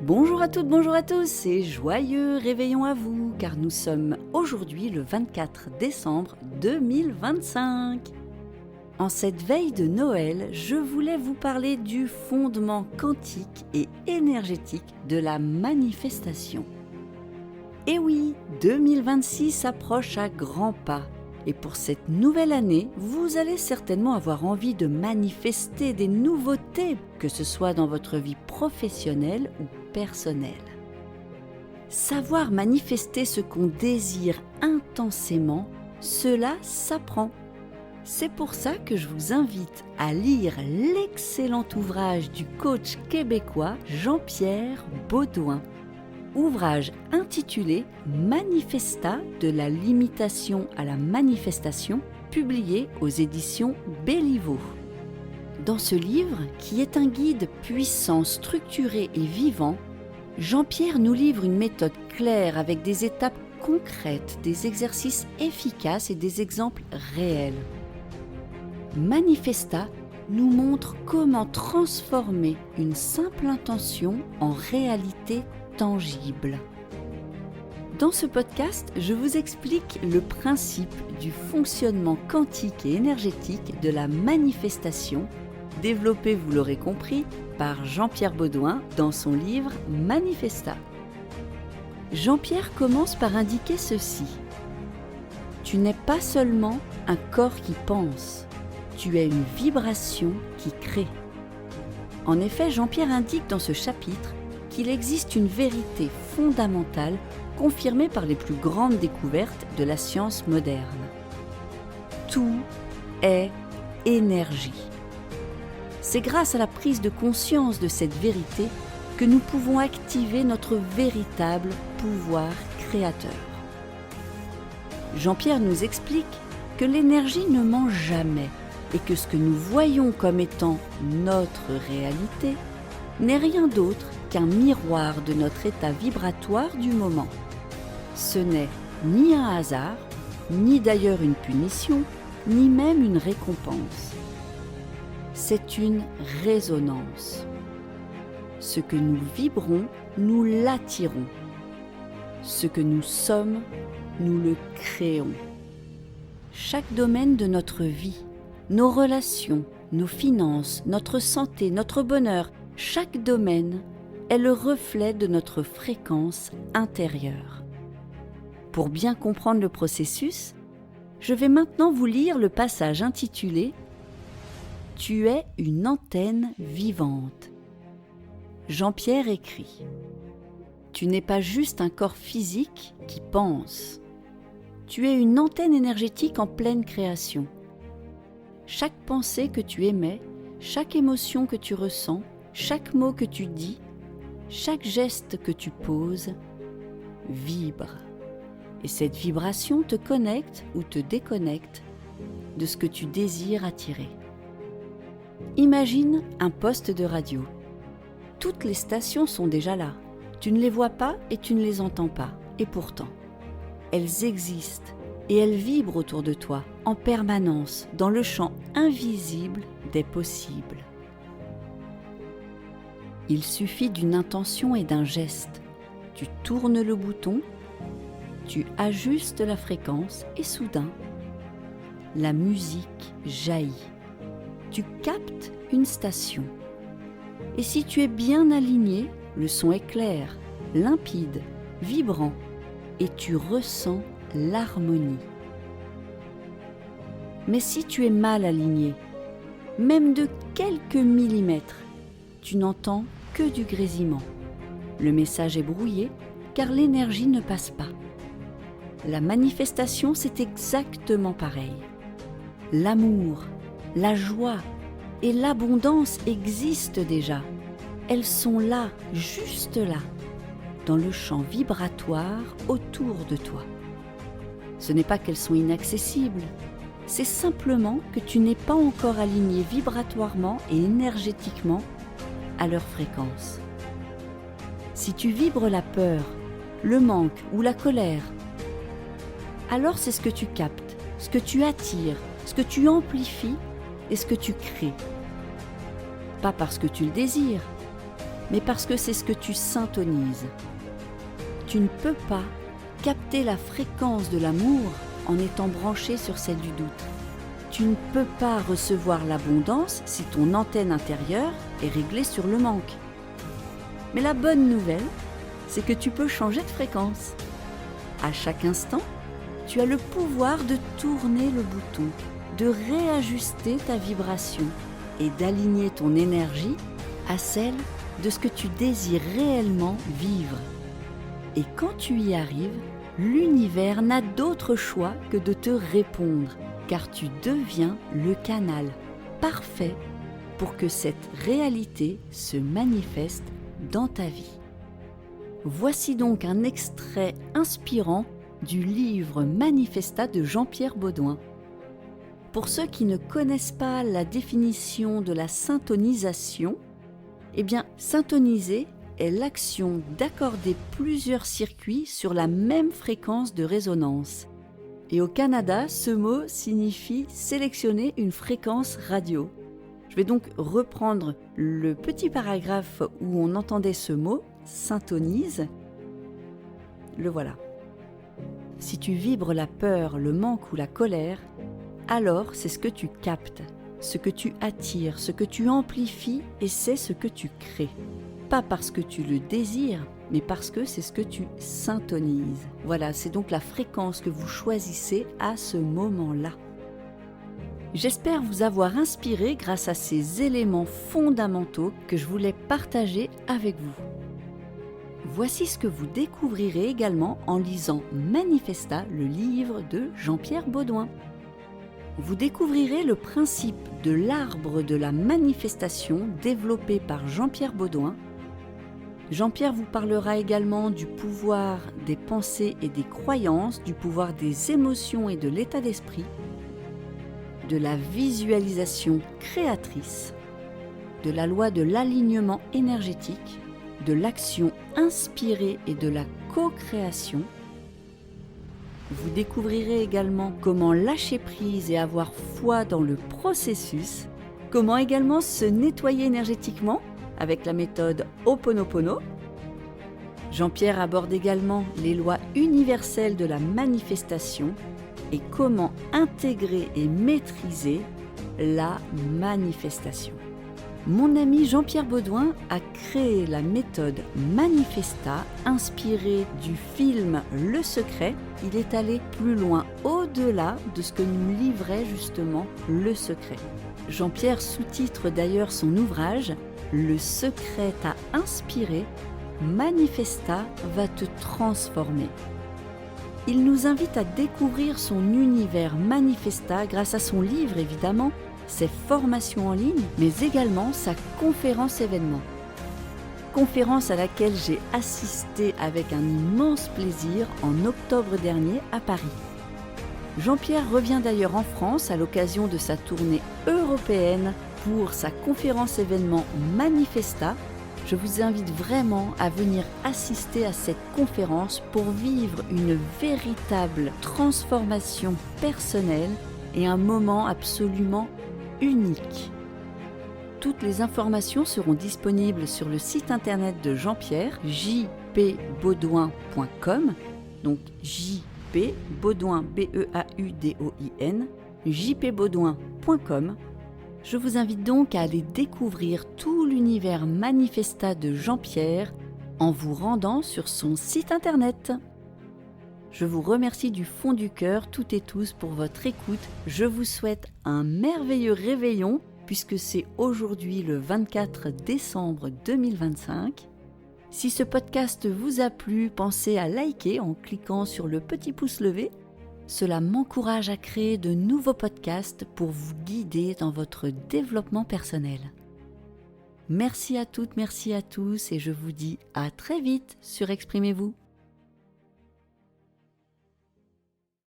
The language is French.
Bonjour à toutes, bonjour à tous et joyeux réveillon à vous, car nous sommes aujourd'hui le 24 décembre 2025. En cette veille de Noël, je voulais vous parler du fondement quantique et énergétique de la manifestation. Et oui, 2026 approche à grands pas. Et pour cette nouvelle année, vous allez certainement avoir envie de manifester des nouveautés, que ce soit dans votre vie professionnelle ou personnelle. Savoir manifester ce qu'on désire intensément, cela s'apprend. C'est pour ça que je vous invite à lire l'excellent ouvrage du coach québécois Jean-Pierre Beaudoin. Ouvrage intitulé « Manifesta de la limitation à la manifestation » publié aux éditions Béliveau. Dans ce livre, qui est un guide puissant, structuré et vivant, Jean-Pierre nous livre une méthode claire avec des étapes concrètes, des exercices efficaces et des exemples réels. Manifesta nous montre comment transformer une simple intention en réalité tangible. Dans ce podcast, je vous explique le principe du fonctionnement quantique et énergétique de la manifestation, développé, vous l'aurez compris, par Jean-Pierre Beaudoin dans son livre Manifesta. Jean-Pierre commence par indiquer ceci. Tu n'es pas seulement un corps qui pense, tu es une vibration qui crée. En effet, Jean-Pierre indique dans ce chapitre qu'il existe une vérité fondamentale confirmée par les plus grandes découvertes de la science moderne. Tout est énergie. C'est grâce à la prise de conscience de cette vérité que nous pouvons activer notre véritable pouvoir créateur. Jean-Pierre nous explique que l'énergie ne ment jamais et que ce que nous voyons comme étant notre réalité n'est rien d'autre qu'un miroir de notre état vibratoire du moment. Ce n'est ni un hasard, ni d'ailleurs une punition, ni même une récompense. C'est une résonance. Ce que nous vibrons, nous l'attirons. Ce que nous sommes, nous le créons. Chaque domaine de notre vie, nos relations, nos finances, notre santé, notre bonheur, chaque domaine est le reflet de notre fréquence intérieure. Pour bien comprendre le processus, je vais maintenant vous lire le passage intitulé « Tu es une antenne vivante ». Jean-Pierre écrit « Tu n'es pas juste un corps physique qui pense. Tu es une antenne énergétique en pleine création. Chaque pensée que tu émets, chaque émotion que tu ressens, chaque mot que tu dis, chaque geste que tu poses vibre. Et cette vibration te connecte ou te déconnecte de ce que tu désires attirer. Imagine un poste de radio. Toutes les stations sont déjà là. Tu ne les vois pas et tu ne les entends pas. Et pourtant, elles existent et elles vibrent autour de toi en permanence dans le champ invisible des possibles. Il suffit d'une intention et d'un geste. Tu tournes le bouton, tu ajustes la fréquence et soudain, la musique jaillit. Tu captes une station. Et si tu es bien aligné, le son est clair, limpide, vibrant et tu ressens l'harmonie. Mais si tu es mal aligné, même de quelques millimètres, tu n'entends que du grésillement. Le message est brouillé car l'énergie ne passe pas. La manifestation, c'est exactement pareil. L'amour, la joie et l'abondance existent déjà. Elles sont là, juste là, dans le champ vibratoire autour de toi. Ce n'est pas qu'elles sont inaccessibles, c'est simplement que tu n'es pas encore aligné vibratoirement et énergétiquement à leur fréquence. Si tu vibres la peur, le manque ou la colère, alors c'est ce que tu captes, ce que tu attires, ce que tu amplifies et ce que tu crées. Pas parce que tu le désires, mais parce que c'est ce que tu syntonises. Tu ne peux pas capter la fréquence de l'amour en étant branché sur celle du doute. Tu ne peux pas recevoir l'abondance si ton antenne intérieure est réglée sur le manque. Mais la bonne nouvelle, c'est que tu peux changer de fréquence. À chaque instant, tu as le pouvoir de tourner le bouton, de réajuster ta vibration et d'aligner ton énergie à celle de ce que tu désires réellement vivre. Et quand tu y arrives, l'univers n'a d'autre choix que de te répondre, car tu deviens le canal parfait pour que cette réalité se manifeste dans ta vie. Voici donc un extrait inspirant du livre Manifesta de Jean-Pierre Baudouin. Pour ceux qui ne connaissent pas la définition de la syntonisation, eh bien, syntoniser est l'action d'accorder plusieurs circuits sur la même fréquence de résonance. Et au Canada, ce mot signifie sélectionner une fréquence radio. Je vais donc reprendre le petit paragraphe où on entendait ce mot, syntonise. Le voilà. Si tu vibres la peur, le manque ou la colère, alors c'est ce que tu captes, ce que tu attires, ce que tu amplifies et c'est ce que tu crées. Pas parce que tu le désires, mais parce que c'est ce que tu syntonises. Voilà, c'est donc la fréquence que vous choisissez à ce moment-là. J'espère vous avoir inspiré grâce à ces éléments fondamentaux que je voulais partager avec vous. Voici ce que vous découvrirez également en lisant Manifesta, le livre de Jean-Pierre Baudouin. Vous découvrirez le principe de l'arbre de la manifestation développé par Jean-Pierre Baudouin. Jean-Pierre vous parlera également du pouvoir des pensées et des croyances, du pouvoir des émotions et de l'état d'esprit, de la visualisation créatrice, de la loi de l'alignement énergétique, de l'action inspirée et de la co-création. Vous découvrirez également comment lâcher prise et avoir foi dans le processus, comment également se nettoyer énergétiquement avec la méthode Ho'oponopono. Jean-Pierre aborde également les lois universelles de la manifestation et comment intégrer et maîtriser la manifestation. Mon ami Jean-Pierre Baudouin a créé la méthode Manifesta, inspirée du film Le Secret. Il est allé plus loin, au-delà de ce que nous livrait justement Le Secret. Jean-Pierre sous-titre d'ailleurs son ouvrage « Le secret t'a inspiré, Manifesta va te transformer ». Il nous invite à découvrir son univers Manifesta grâce à son livre évidemment, ses formations en ligne, mais également sa conférence événement. Conférence à laquelle j'ai assisté avec un immense plaisir en octobre dernier à Paris. Jean-Pierre revient d'ailleurs en France à l'occasion de sa tournée européenne pour sa conférence événement Manifesta. Je vous invite vraiment à venir assister à cette conférence pour vivre une véritable transformation personnelle et un moment absolument unique. Toutes les informations seront disponibles sur le site internet de Jean-Pierre, jpbaudouin.com, donc JP Baudouin, B-E-A-U-D-O-I-N, jpbaudouin.com. Je vous invite donc à aller découvrir tout l'univers Manifesta de Jean-Pierre en vous rendant sur son site internet. Je vous remercie du fond du cœur toutes et tous pour votre écoute. Je vous souhaite un merveilleux réveillon puisque c'est aujourd'hui le 24 décembre 2025. Si ce podcast vous a plu, pensez à liker en cliquant sur le petit pouce levé. Cela m'encourage à créer de nouveaux podcasts pour vous guider dans votre développement personnel. Merci à toutes, merci à tous et je vous dis à très vite sur Exprimez-vous.